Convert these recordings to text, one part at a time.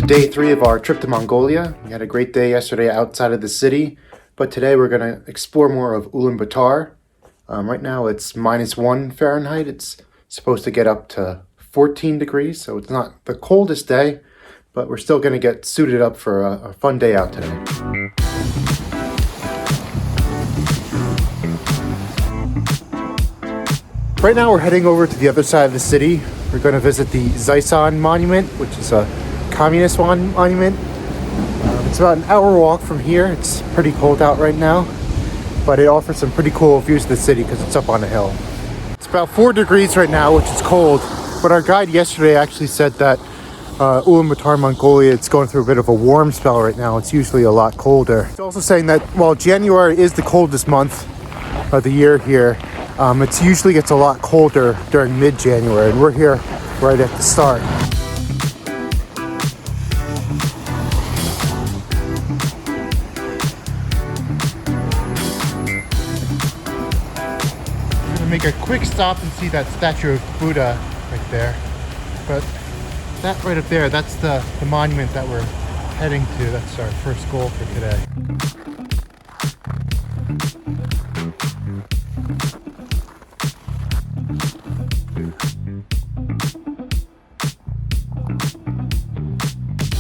Day 3 of our trip to Mongolia. We had a great day yesterday outside of the city, but today we're going to explore more of Ulaanbaatar. Right now it's -1 Fahrenheit. It's supposed to get up to 14 degrees, so it's not the coldest day, but we're still going to get suited up for a fun day out today. Right now we're heading over to the other side of the city. We're going to visit the Zaisan Monument, which is a communist monument. It's about an hour walk from here. It's pretty cold out right now, but it offers some pretty cool views of the city because it's up on a hill. It's about 4 degrees right now, which is cold, but our guide yesterday actually said that Ulaanbaatar, Mongolia, it's going through a bit of a warm spell right now. It's usually a lot colder. It's also saying that while January is the coldest month of the year here, it usually gets a lot colder during mid-January, and we're here right at the start. We're gonna make a quick stop and see that statue of Buddha right there. But that right up there, that's the monument that we're heading to. That's our first goal for today.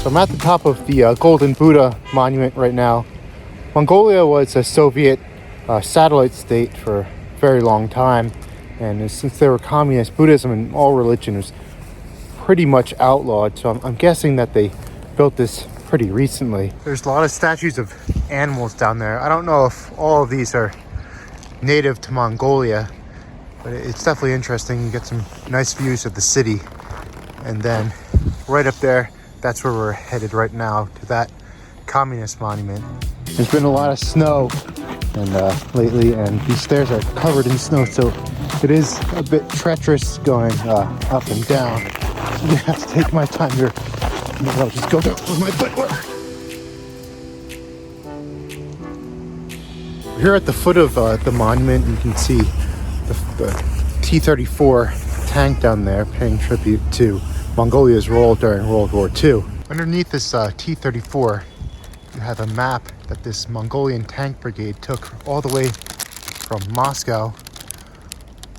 So I'm at the top of the Golden Buddha monument right now. Mongolia was a Soviet satellite state for a very long time, and since they were communist, Buddhism and all religion was pretty much outlawed, so I'm guessing that they built this pretty recently. There's a lot of statues of animals down there. I don't know if all of these are native to Mongolia, but it's definitely interesting. You get some nice views of the city, and then right up there, that's where we're headed right now, to that communist monument. There's been a lot of snow lately, and these stairs are covered in snow, so it is a bit treacherous going up and down. I'm gonna have to take my time here. I'll just go with my footwear. Here at the foot of the monument, you can see the T-34 tank down there paying tribute to Mongolia's role during World War II. Underneath this T-34, you have a map that this Mongolian tank brigade took all the way from Moscow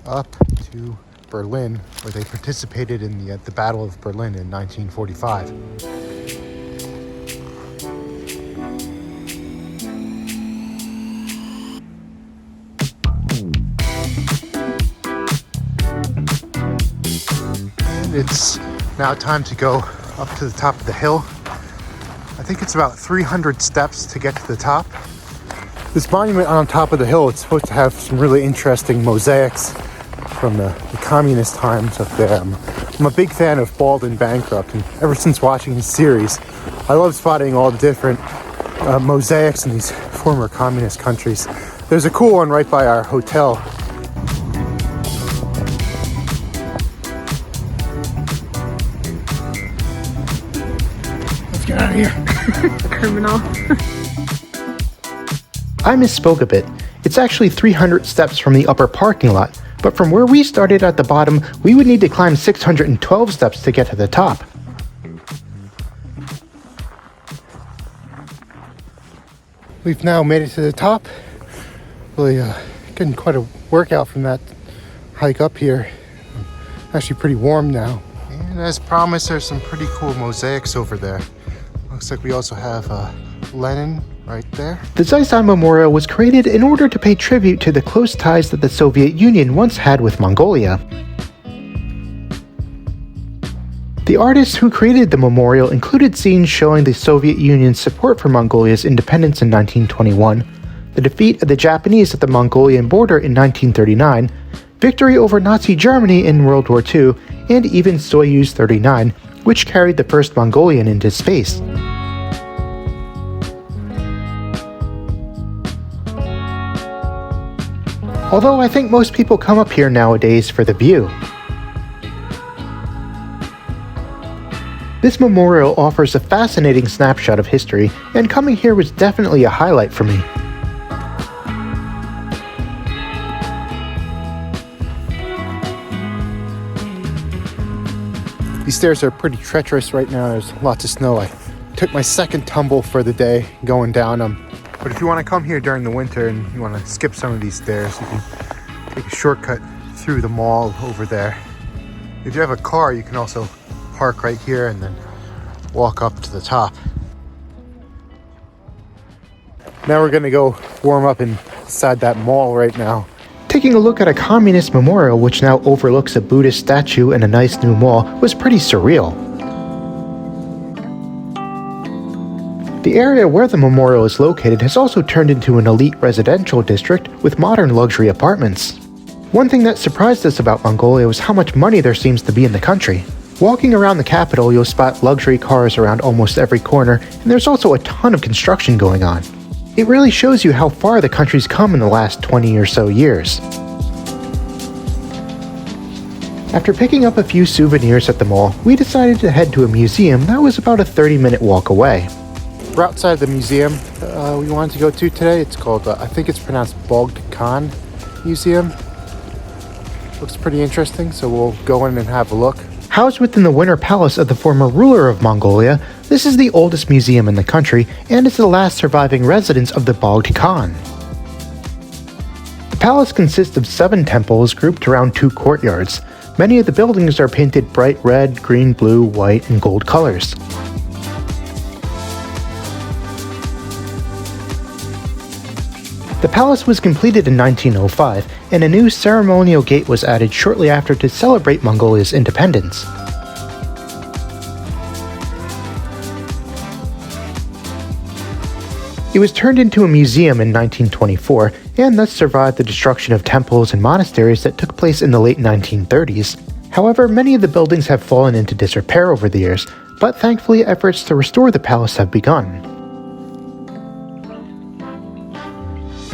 up to Berlin, where they participated in the Battle of Berlin in 1945. And it's now time to go up to the top of the hill. I think it's about 300 steps to get to the top. This monument on top of the hill, it's supposed to have some really interesting mosaics from the communist times up there. I'm a big fan of Bald and Bankrupt, and ever since watching his series, I love spotting all the different mosaics in these former communist countries. There's a cool one right by our hotel. Let's get out of here. Criminal. I misspoke a bit. It's actually 300 steps from the upper parking lot, but from where we started at the bottom, we would need to climb 612 steps to get to the top. We've now made it to the top. Really getting quite a workout from that hike up here. Actually pretty warm now. And as promised, there's some pretty cool mosaics over there. Looks like we also have Lenin right there. The Zaisan Memorial was created in order to pay tribute to the close ties that the Soviet Union once had with Mongolia. The artists who created the memorial included scenes showing the Soviet Union's support for Mongolia's independence in 1921, the defeat of the Japanese at the Mongolian border in 1939, victory over Nazi Germany in World War II, and even Soyuz 39, which carried the first Mongolian into space. Although I think most people come up here nowadays for the view. This memorial offers a fascinating snapshot of history, and coming here was definitely a highlight for me. These stairs are pretty treacherous right now. There's lots of snow. I took my second tumble for the day going down them. But if you want to come here during the winter and you want to skip some of these stairs, you can take a shortcut through the mall over there. If you have a car, you can also park right here and then walk up to the top. Now we're gonna go warm up inside that mall right now. Taking a look at a communist memorial which now overlooks a Buddhist statue and a nice new mall was pretty surreal. The area where the memorial is located has also turned into an elite residential district with modern luxury apartments. One thing that surprised us about Mongolia was how much money there seems to be in the country. Walking around the capital, you'll spot luxury cars around almost every corner, and there's also a ton of construction going on. It really shows you how far the country's come in the last 20 or so years. After picking up a few souvenirs at the mall, we decided to head to a museum that was about a 30-minute walk away. We're outside the museum we wanted to go to today. It's called, I think it's pronounced Bogd Khaan Museum. Looks pretty interesting, so we'll go in and have a look. Housed within the winter palace of the former ruler of Mongolia, this is the oldest museum in the country and is the last surviving residence of the Bogd Khaan. The palace consists of 7 temples grouped around 2 courtyards. Many of the buildings are painted bright red, green, blue, white, and gold colors. The palace was completed in 1905, and a new ceremonial gate was added shortly after to celebrate Mongolia's independence. It was turned into a museum in 1924, and thus survived the destruction of temples and monasteries that took place in the late 1930s. However, many of the buildings have fallen into disrepair over the years, but thankfully efforts to restore the palace have begun.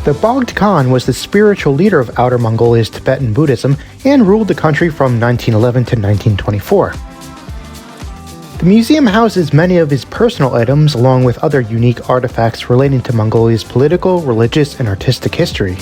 The Bogd Khan was the spiritual leader of Outer Mongolia's Tibetan Buddhism and ruled the country from 1911 to 1924. The museum houses many of his personal items along with other unique artifacts relating to Mongolia's political, religious, and artistic history.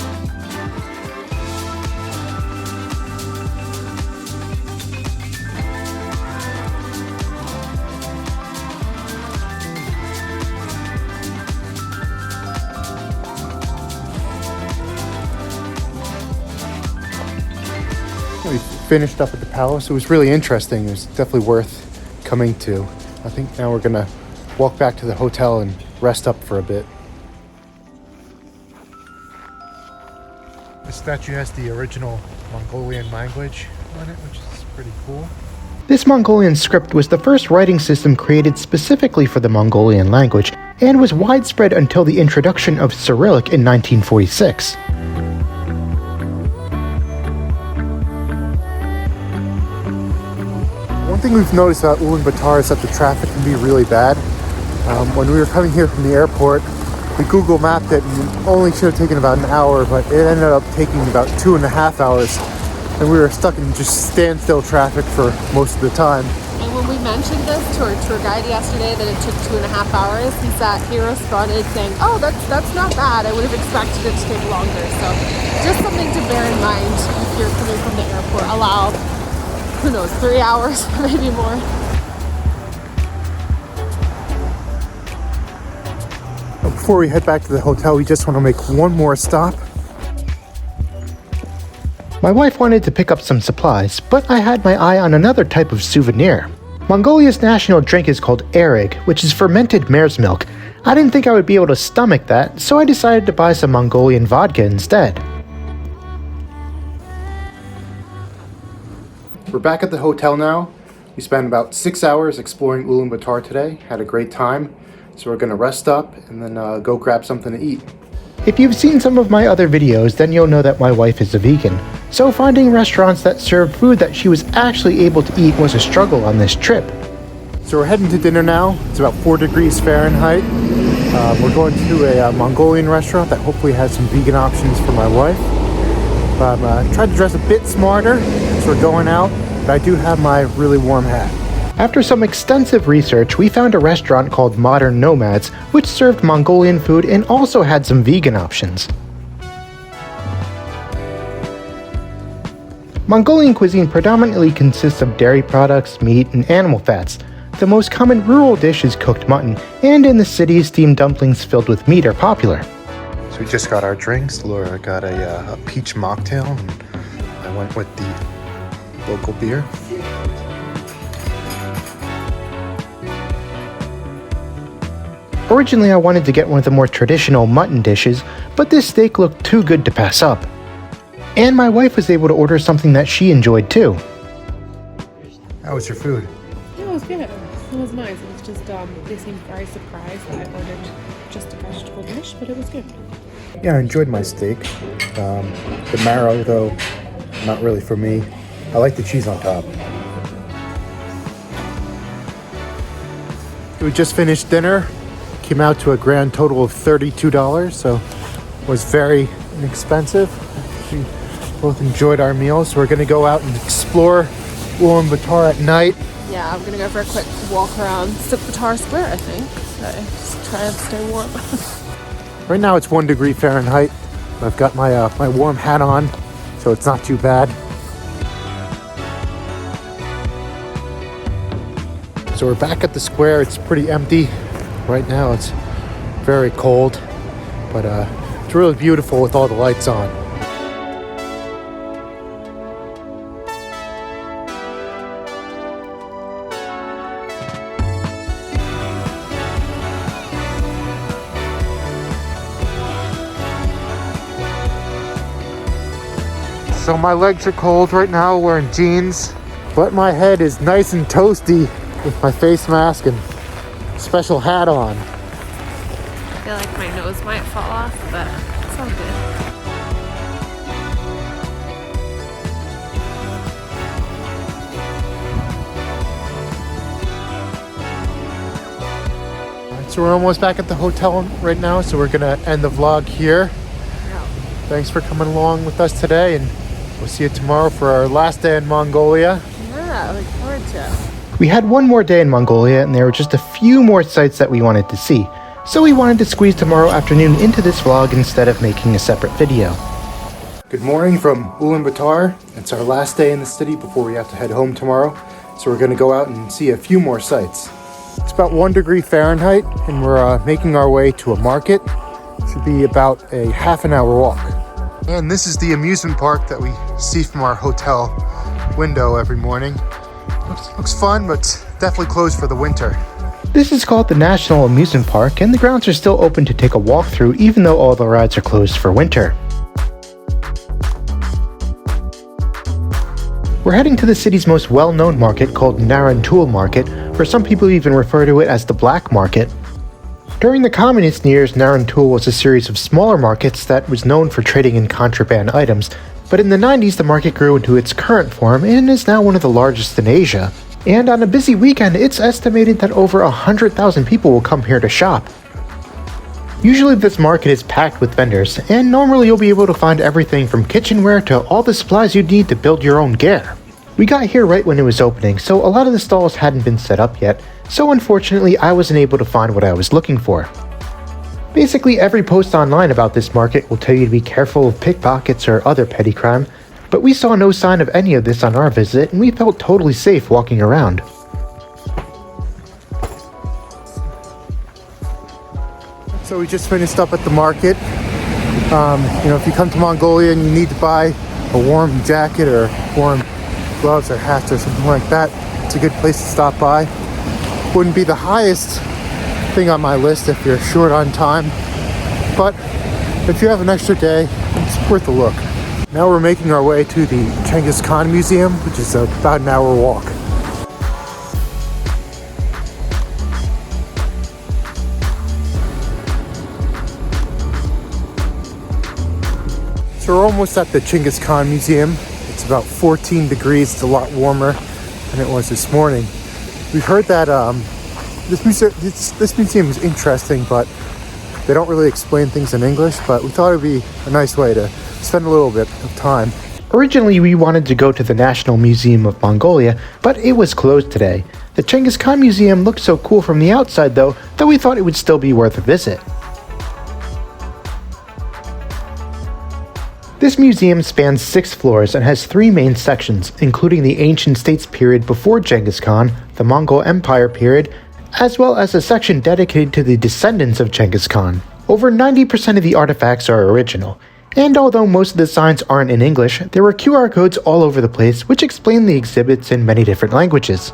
We finished up at the palace. It was really interesting. It was definitely worth coming to. I think now we're gonna walk back to the hotel and rest up for a bit. The statue has the original Mongolian language on it, which is pretty cool. This Mongolian script was the first writing system created specifically for the Mongolian language and was widespread until the introduction of Cyrillic in 1946. One thing we've noticed about Ulaanbaatar is that the traffic can be really bad. When we were coming here from the airport, we Google mapped it and it only should have taken about an hour, but it ended up taking about 2.5 hours. And we were stuck in just standstill traffic for most of the time. And when we mentioned this to our tour guide yesterday that it took 2.5 hours, he responded saying, "Oh, that's not bad. I would have expected it to take longer." So just something to bear in mind if you're coming from the airport. Allow, who knows, 3 hours, maybe more. Before we head back to the hotel, we just want to make one more stop. My wife wanted to pick up some supplies, but I had my eye on another type of souvenir. Mongolia's national drink is called Arig, which is fermented mare's milk. I didn't think I would be able to stomach that, so I decided to buy some Mongolian vodka instead. We're back at the hotel now. We spent about 6 hours exploring Ulaanbaatar today. Had a great time. So we're gonna rest up and then go grab something to eat. If you've seen some of my other videos, then you'll know that my wife is a vegan. So finding restaurants that served food that she was actually able to eat was a struggle on this trip. So we're heading to dinner now. It's about 4 degrees Fahrenheit. We're going to a Mongolian restaurant that hopefully has some vegan options for my wife. I tried to dress a bit smarter, so we're going out, but I do have my really warm hat. After some extensive research, we found a restaurant called Modern Nomads, which served Mongolian food and also had some vegan options. Mongolian cuisine predominantly consists of dairy products, meat, and animal fats. The most common rural dish is cooked mutton, and in the cities, steamed dumplings filled with meat are popular. So we just got our drinks. Laura got a peach mocktail, and I went with the local beer. Originally, I wanted to get one of the more traditional mutton dishes, but this steak looked too good to pass up. And my wife was able to order something that she enjoyed too. How was your food? It was good. It was nice. It was just, they seemed very surprised that I ordered just a vegetable dish, but it was good. Yeah, I enjoyed my steak. The marrow, though, not really for me. I like the cheese on top. We just finished dinner. Came out to a grand total of $32, so it was very inexpensive. We both enjoyed our meals. So we're going to go out and explore Ulaanbaatar at night. Yeah, I'm gonna go for a quick walk around Sipbatar Square, I think. So just try and stay warm. Right now it's 1 degree Fahrenheit. I've got my my warm hat on, so it's not too bad. So we're back at the square. It's pretty empty. Right now it's very cold, but it's really beautiful with all the lights on. So my legs are cold right now, wearing jeans, but my head is nice and toasty with my face mask and special hat on. I feel like my nose might fall off, but it's all good. So we're almost back at the hotel right now, so we're gonna end the vlog here. Thanks for coming along with us today, and we'll see you tomorrow for our last day in Mongolia. Yeah, I look forward to it. We had one more day in Mongolia, and there were just a few more sites that we wanted to see. So we wanted to squeeze tomorrow afternoon into this vlog instead of making a separate video. Good morning from Ulaanbaatar. It's our last day in the city before we have to head home tomorrow. So we're gonna go out and see a few more sites. It's about 1 degree Fahrenheit, and we're making our way to a market. Should be about a half an hour walk. And this is the amusement park that we see from our hotel window every morning. Looks fun, but definitely closed for the winter. This is called the National Amusement Park, and the grounds are still open to take a walk through even though all the rides are closed for winter. We're heading to the city's most well-known market called Narantuul Market, or some people even refer to it as the Black Market. During the communist years, Narantuul was a series of smaller markets that was known for trading in contraband items, but in the 90s the market grew into its current form and is now one of the largest in Asia. And on a busy weekend, it's estimated that over 100,000 people will come here to shop. Usually this market is packed with vendors, and normally you'll be able to find everything from kitchenware to all the supplies you'd need to build your own gear. We got here right when it was opening, so a lot of the stalls hadn't been set up yet, so unfortunately I wasn't able to find what I was looking for. Basically every post online about this market will tell you to be careful of pickpockets or other petty crime, but we saw no sign of any of this on our visit, and we felt totally safe walking around. So we just finished up at the market. If you come to Mongolia and you need to buy a warm jacket or warm gloves or hats or something like that, it's a good place to stop by. Wouldn't be the highest thing on my list if you're short on time, but if you have an extra day, it's worth a look. Now we're making our way to the Chinggis Khaan Museum, which is about an hour walk. So we're almost at the Chinggis Khaan Museum. It's about 14 degrees. It's a lot warmer than it was this morning. We've heard that this museum is interesting, but they don't really explain things in English, but we thought it would be a nice way to spend a little bit of time. Originally we wanted to go to the National Museum of Mongolia, but it was closed today. The Chinggis Khan Museum looked so cool from the outside though, that we thought it would still be worth a visit. This museum spans 6 floors and has 3 main sections, including the ancient states period before Chinggis Khan, the Mongol Empire period, as well as a section dedicated to the descendants of Chinggis Khan. Over 90% of the artifacts are original, and although most of the signs aren't in English, there were QR codes all over the place which explain the exhibits in many different languages.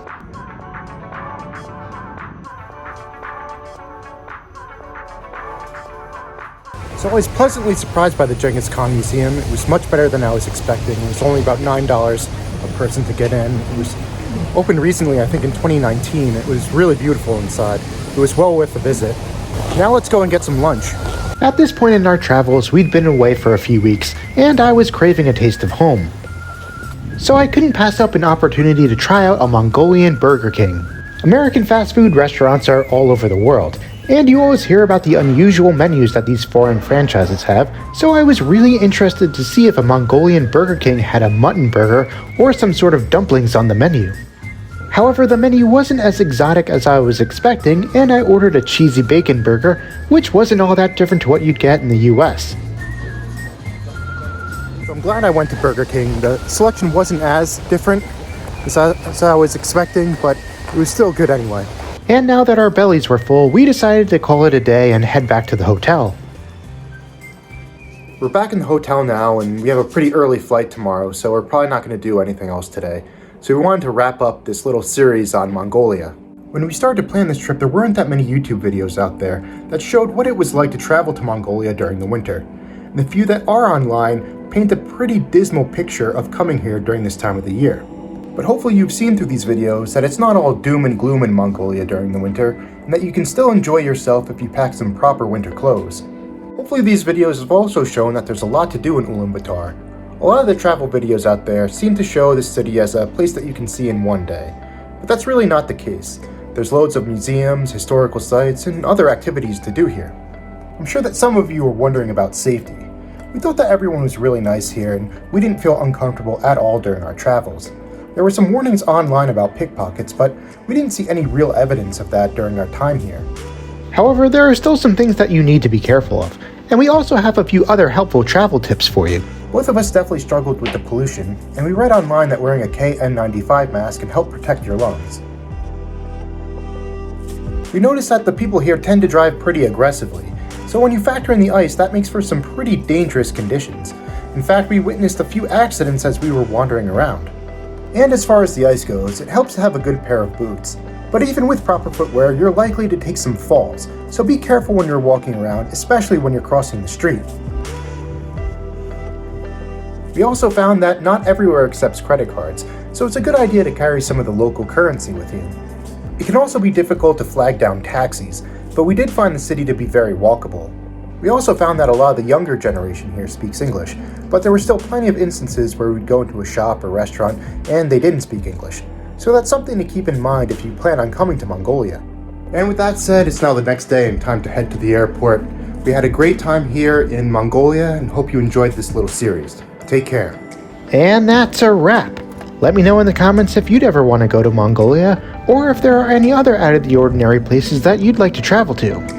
So I was pleasantly surprised by the Chinggis Khan Museum. It was much better than I was expecting. It was only about $9 a person to get in. It was opened recently, I think in 2019. It was really beautiful inside. It was well worth the visit. Now let's go and get some lunch. At this point in our travels, we'd been away for a few weeks, and I was craving a taste of home. So I couldn't pass up an opportunity to try out a Mongolian Burger King. American fast food restaurants are all over the world, and you always hear about the unusual menus that these foreign franchises have, so I was really interested to see if a Mongolian Burger King had a mutton burger or some sort of dumplings on the menu. However, the menu wasn't as exotic as I was expecting, and I ordered a cheesy bacon burger, which wasn't all that different to what you'd get in the US. So I'm glad I went to Burger King. The selection wasn't as different as I was expecting, but it was still good anyway. And now that our bellies were full, we decided to call it a day and head back to the hotel. We're back in the hotel now, and we have a pretty early flight tomorrow, so we're probably not going to do anything else today. So we wanted to wrap up this little series on Mongolia. When we started to plan this trip, there weren't that many YouTube videos out there that showed what it was like to travel to Mongolia during the winter. And the few that are online paint a pretty dismal picture of coming here during this time of the year. But hopefully you've seen through these videos that it's not all doom and gloom in Mongolia during the winter, and that you can still enjoy yourself if you pack some proper winter clothes. Hopefully these videos have also shown that there's a lot to do in Ulaanbaatar. A lot of the travel videos out there seem to show this city as a place that you can see in one day, but that's really not the case. There's loads of museums, historical sites, and other activities to do here. I'm sure that some of you are wondering about safety. We thought that everyone was really nice here, and we didn't feel uncomfortable at all during our travels. There were some warnings online about pickpockets, but we didn't see any real evidence of that during our time here. However, there are still some things that you need to be careful of, and we also have a few other helpful travel tips for you. Both of us definitely struggled with the pollution, and we read online that wearing a KN95 mask can help protect your lungs. We noticed that the people here tend to drive pretty aggressively, so when you factor in the ice, that makes for some pretty dangerous conditions. In fact, we witnessed a few accidents as we were wandering around. And as far as the ice goes, it helps to have a good pair of boots. But even with proper footwear, you're likely to take some falls, so be careful when you're walking around, especially when you're crossing the street. We also found that not everywhere accepts credit cards, so it's a good idea to carry some of the local currency with you. It can also be difficult to flag down taxis, but we did find the city to be very walkable. We also found that a lot of the younger generation here speaks English, but there were still plenty of instances where we'd go into a shop or restaurant and they didn't speak English. So that's something to keep in mind if you plan on coming to Mongolia. And with that said, it's now the next day and time to head to the airport. We had a great time here in Mongolia and hope you enjoyed this little series. Take care. And that's a wrap. Let me know in the comments if you'd ever want to go to Mongolia, or if there are any other out of the ordinary places that you'd like to travel to.